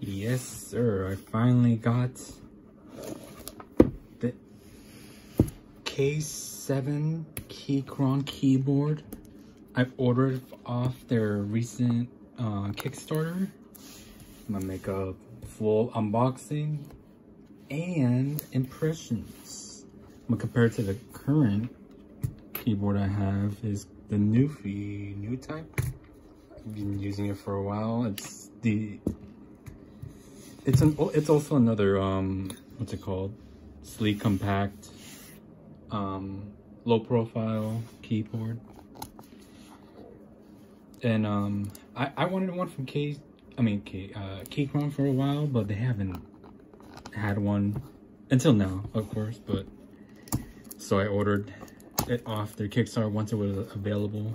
Yes, sir. I finally got the K7 Keychron keyboard. I ordered off their recent Kickstarter. I'm gonna make a full unboxing and impressions. I'm gonna compare it to the current keyboard I have. Is the NuPhy NuType. I've been using it for a while. It's also another what's it called? Sleek, compact, low profile keyboard. And I wanted one from Keychron for a while, but they haven't had one until now, of course. But so I ordered it off their Kickstarter once it was available.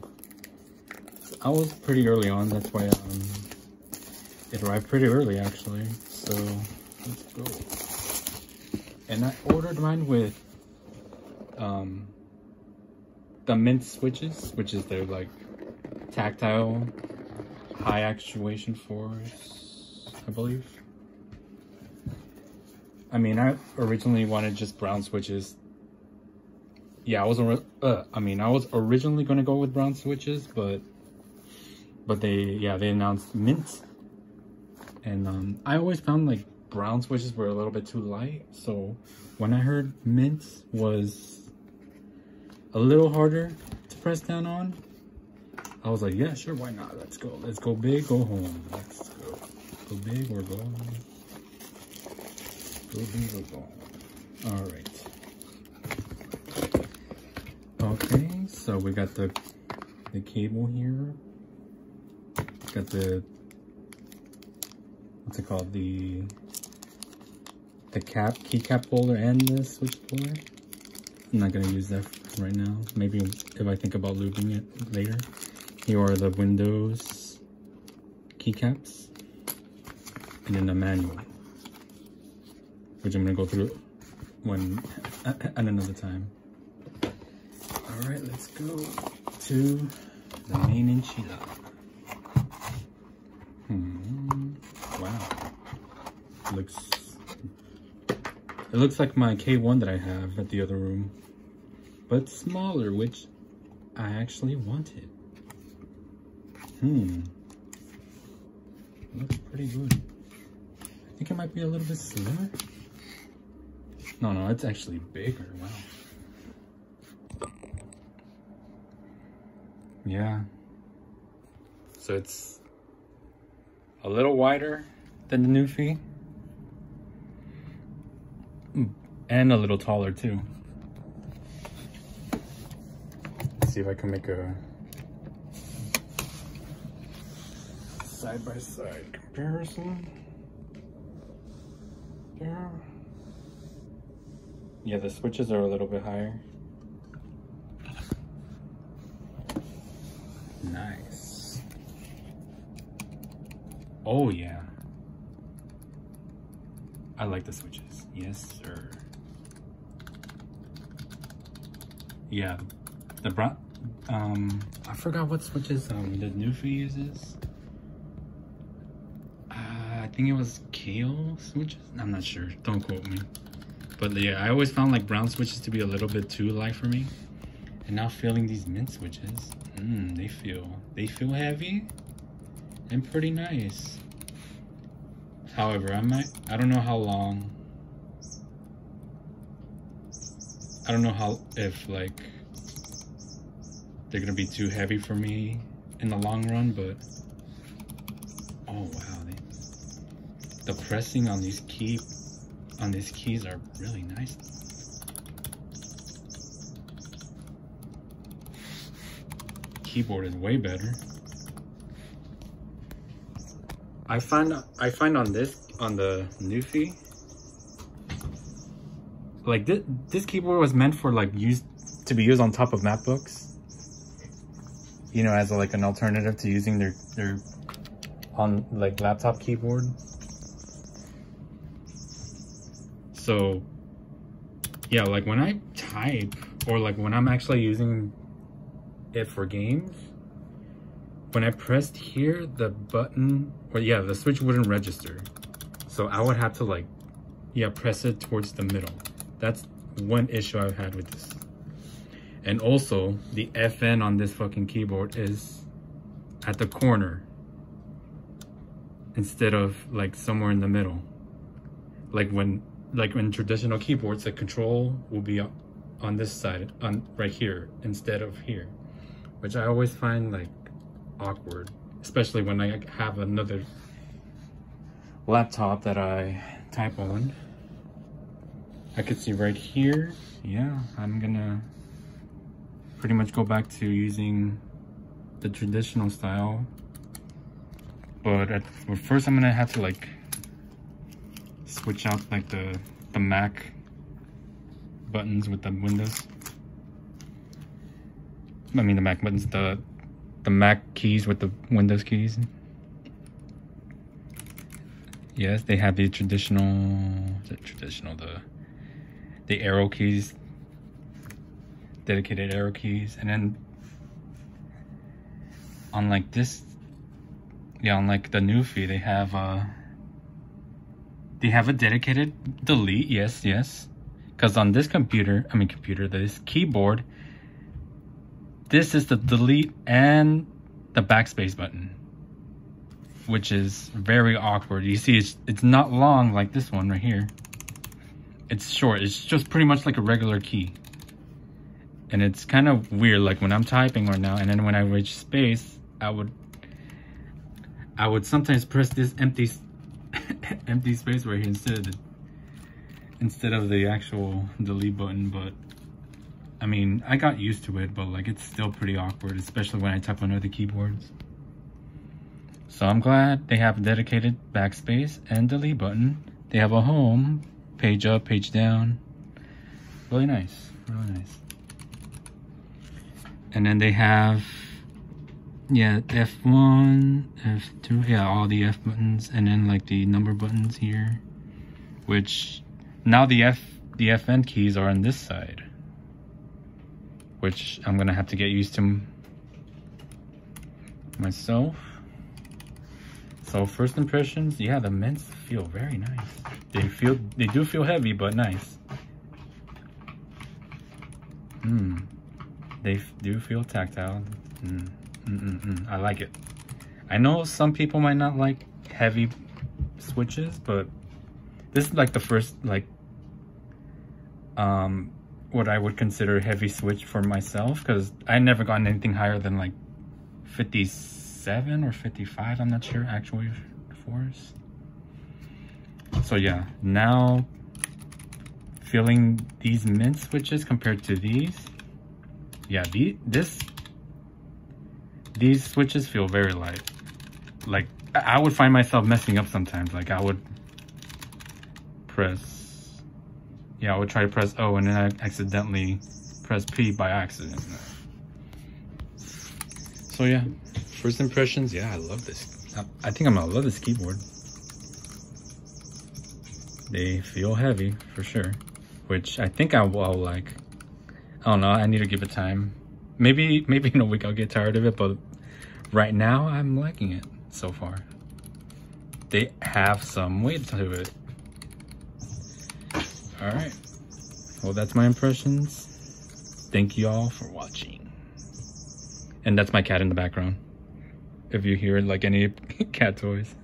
I was pretty early on, that's why it arrived pretty early actually. So let's go. And I ordered mine with the mint switches, which is their like tactile high actuation force, I believe. I mean, I originally wanted just brown switches. Yeah, I was originally gonna go with brown switches, but they announced mint, and I always found like brown switches were a little bit too light. So when I heard mint was a little harder to press down on, I was like, yeah, sure, why not? Let's go. Let's go big, go home. Let's go. Go big or go home. Go big or go home. All right. Okay, so we got the cable here. Got the, what's it called? The keycap holder and the switchboard. I'm not gonna use that right now. Maybe if I think about looping it later. Here are the Windows keycaps, and then the manual, which I'm gonna go through at another time. All right, let's go to the main enchilada. Wow, it looks like my K1 that I have at the other room, but smaller, which I actually wanted. Looks pretty good. I think it might be a little bit slimmer. No, it's actually bigger. Wow. Yeah. So it's a little wider than the NuPhy. And a little taller too. Let's see if I can make a side-by-side comparison. Yeah, the switches are a little bit higher. Nice. Oh yeah. I like the switches. Yes, sir. Yeah, the brown. I forgot what switches the NuPhy uses. I think it was Kale switches. I'm not sure. Don't quote me. But yeah, I always found like brown switches to be a little bit too light for me. And now feeling these mint switches, they feel heavy and pretty nice. However, I don't know how long. I don't know if like they're gonna be too heavy for me in the long run, but oh wow, the pressing on these keys are really nice. Keyboard is way better. I find on the NuPhy, like this keyboard was meant for like to be used on top of MacBooks. You know, as like an alternative to using their on like laptop keyboard. So yeah, like when I type or like when I'm actually using it for games, when I pressed here, the button, or yeah, the switch wouldn't register. So I would have to like, yeah, press it towards the middle. That's one issue I've had with this. And also the FN on this fucking keyboard is at the corner instead of like somewhere in the middle. Like when traditional keyboards, the control will be on this side, on right here instead of here, which I always find like awkward, especially when I have another laptop that I type on. I could see right here. Yeah, I'm gonna pretty much go back to using the traditional style, but first I'm gonna have to like switch out like the Mac buttons with the Windows. I mean the Mac buttons, the Mac keys with the Windows keys. Yes, they have the the arrow keys, dedicated arrow keys, and then on like this, yeah, on like the NuPhy, they have a dedicated delete. Yes, because on this this keyboard, this is the delete and the backspace button, which is very awkward. You see, it's not long like this one right here. It's short. It's just pretty much like a regular key. And it's kind of weird, like when I'm typing right now, and then when I reach space, I would sometimes press this empty space right here instead of the actual delete button. But I mean, I got used to it, but like it's still pretty awkward, especially when I type on other keyboards. So I'm glad they have a dedicated backspace and delete button. They have a home, page up, page down. Really nice, really nice. And then they have, yeah, F1, F2, yeah, all the F buttons, and then like the number buttons here, which now the FN keys are on this side, which I'm gonna have to get used to myself. So first impressions, yeah, the mints feel very nice. They do feel heavy, but nice. They do feel tactile. I like it. I know some people might not like heavy switches, but this is like the first like what I would consider a heavy switch for myself, because I never gotten anything higher than like 57 or 55. I'm not sure actual force. So yeah, now feeling these mint switches compared to these. Yeah, these switches feel very light. Like I would find myself messing up sometimes. Like I would press, yeah, I would try to press O and then I accidentally press P by accident. So yeah, first impressions, yeah, I love this. I think I'm gonna love this keyboard. They feel heavy for sure, which I think I will like. I don't know, I need to give it time. Maybe in a week I'll get tired of it, but right now I'm liking it so far. They have some weight to it. All right, well, that's my impressions. Thank you all for watching. And that's my cat in the background, if you hear like any cat toys.